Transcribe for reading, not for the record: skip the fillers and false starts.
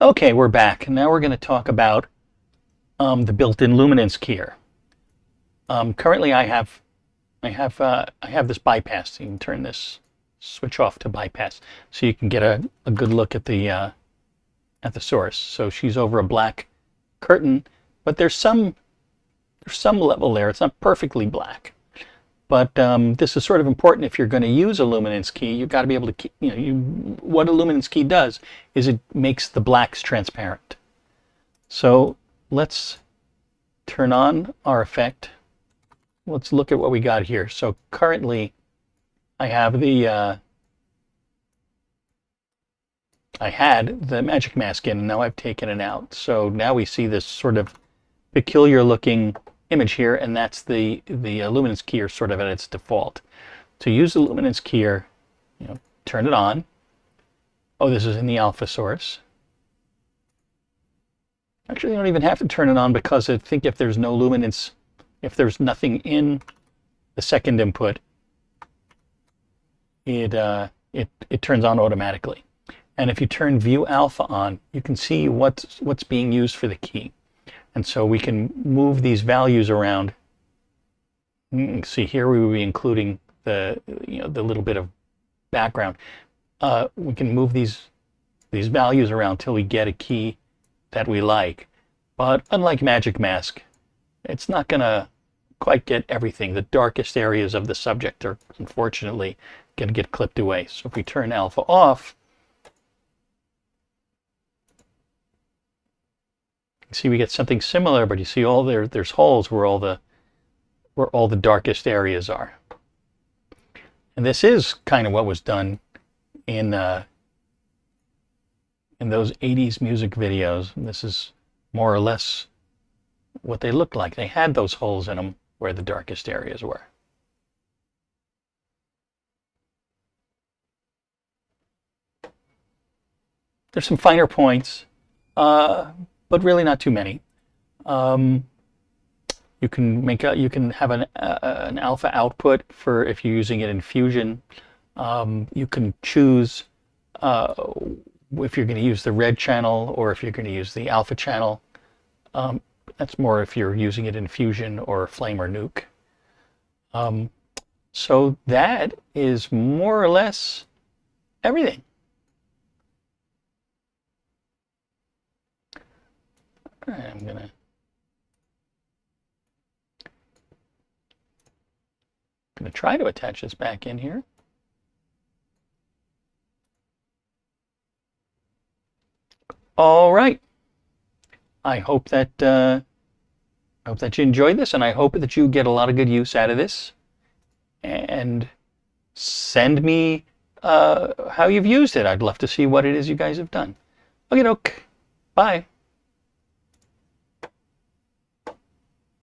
Okay, we're back. Now we're going to talk about the built-in luminance keyer. Currently, I have this bypass. So you can turn this switch off to bypass, so you can get a good look at the source. So she's over a black curtain, but there's some level there. It's not perfectly black, but this is sort of important if you're going to use a luminance key. You've got to be able to, what a luminance key does is it makes the blacks transparent. So let's turn on our effect. Let's look at what we got here. So currently, I have I had the magic mask in, and now I've taken it out. So now we see this sort of peculiar looking image here, and that's the luminance keyer sort of at its default. To use the luminance keyer, turn it on. Oh, this is in the alpha source. Actually, you don't even have to turn it on, because I think if there's no luminance, if there's nothing in the second input, it turns on automatically. And if you turn view alpha on, you can see what's being used for the key. And so we can move these values around. See, here we will be including the little bit of background. We can move these values around till we get a key that we like. But unlike Magic Mask, it's not going to quite get everything. The darkest areas of the subject are unfortunately going to get clipped away. So if we turn alpha off, see, we get something similar, but you see there's holes where all the darkest areas are. And this is kind of what was done in those 80s music videos. And this is more or less what they looked like. They had those holes in them where the darkest areas were. There's some finer points, but really not too many. You can have an alpha output for if you're using it in Fusion. You can choose if you're going to use the red channel or if you're going to use the alpha channel. That's more if you're using it in Fusion or Flame or Nuke. So that is more or less everything. All right, I'm gonna try to attach this back in here. All right. I hope that you enjoyed this, and I hope that you get a lot of good use out of this. And send me how you've used it. I'd love to see what it is you guys have done. Okay, doke. Bye.